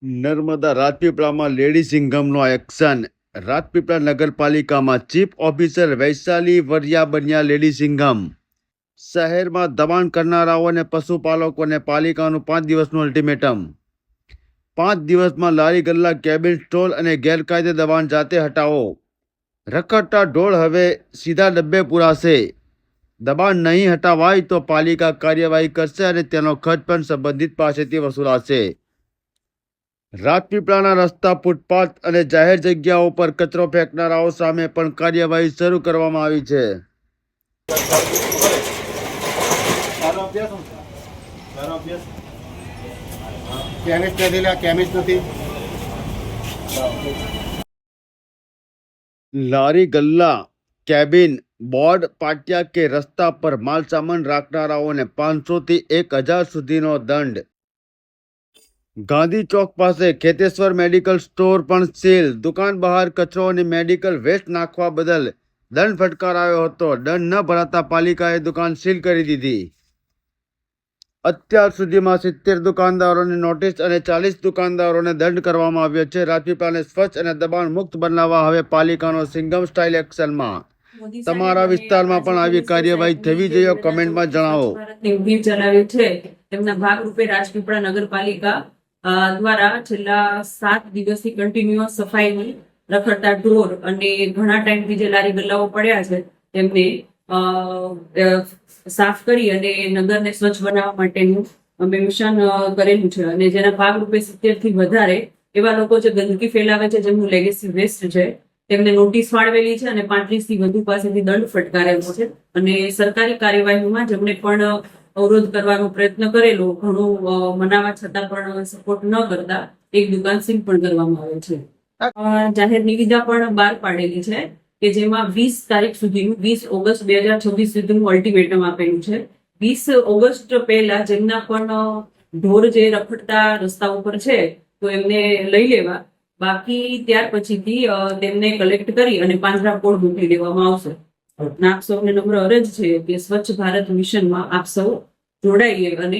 નર્મદા રાજપીપળામાં lady સિંઘમનો action. Rajpipla નગરપાલિકામાં chief officer Vaishali Variya બન્યા લેડી સિંઘમ. શહેરમાં દબાણ કરનારાઓ અને પશુપાલકોને પાલિકાનું 5 દિવસનું અલ્ટિમેટમ. 5 દિવસમાં લારી ગલ્લા, કેબિન સ્ટોલ અને ગેરકાયદે દબાણ જાતે હટાવો. રખડતા ઢોળ હવે સીધા ડબ્બે પુરાશે. દબાણ નહીં હટાવાય તો પાલિકા કાર્યવાહી કરશે અને તેનો ખર્ચ પણ સંબંધિત પાસેથી વસૂલાશે. રાજપીપળાના રસ્તા, ફૂટપાથ અને જાહેર જગ્યાઓ પર કચરો ફેંકનારાઓ સામે પણ કાર્યવાહી શરૂ કરવામાં આવી છે. લારી ગલ્લા, કેબિન, બોર્ડ પાટિયા કે રસ્તા પર માલ સામાન રાખનારાઓને 500 થી 1000 સુધીનો દંડ. ગાંધી ચોક પાસે ખેતેશ્વર મેડિકલ સ્ટોર પણ સીલ. દુકાન બહાર કચરો અને મેડિકલ વેસ્ટ નાખવા બદલ દંડ ફટકારાયો હતો. દંડ ન ભરાતા પાલિકાએ દુકાન સીલ કરી દીધી. અત્યાર સુધીમાં 70 દુકાનદારોને નોટિસ અને 40 દુકાનદારોને દંડ કરવામાં આવ્યો છે. રાજપીપળાને સ્વચ્છ અને દબાણ મુક્ત બનાવવા હવે પાલિકાનો સિંઘમ સ્ટાઇલ એક્શનમાં. તમારા વિસ્તારમાં પણ આવી કાર્યવાહી થવી જોઈએ, કમેન્ટમાં જણાવો. ચલાવ્યું છે તેમના ભાગરૂપે રાજપીપળા નગરપાલિકા દ્વારા છેલ્લા 7 દિવસથી કન્ટિન્યુઅસ સફાઈની, રખડતા ઢોર અને ઘણા ટાઈમથી જે લારી ગલ્લાઓ પડ્યા છે તેમને સાફ કરી અને નગરને સ્વચ્છ બનાવવા માટેનું અમે મિશન કરેલું છે. અને જેના ભાગરૂપે 70 થી વધારે એવા લોકો જે ગંદકી ફેલાવે છે, જેમનું લેગેસી વેસ્ટ છે, તેમને નોટિસ ફાળવેલી છે અને 35 થી વધુ પાસેથી દંડ ફટકારેલો છે. અને સરકારી કાર્યવાહીમાં જેમને પણ અવરોધ કરવાનો પ્રયત્ન કરેલો, ઘણું મનાવા છતાં પણ સપોર્ટ ન કરતા એક દુકાન સીલ પણ કરવામાં આવે છે. જાહેર નિવિદા પણ બહાર પાડેલી છે કે જેમાં 20 તારીખ સુધીનું, 20 ઓગસ્ટ 2026 સુધીનું અલ્ટિમેટમ આપેલું છે. 20 ઓગસ્ટ પહેલા જેમના પણ ઢોર જે રખડતા રસ્તા ઉપર છે તો એમને લઈ લેવા. બાકી ત્યાર પછીથી તેમને કલેક્ટ કરી અને પાંજરાપોળ મૂકી દેવામાં આવશે. આપ સૌને નમ્ર અરજ છે કે સ્વચ્છ ભારત મિશનમાં આપ સૌ જોડાઈએ અને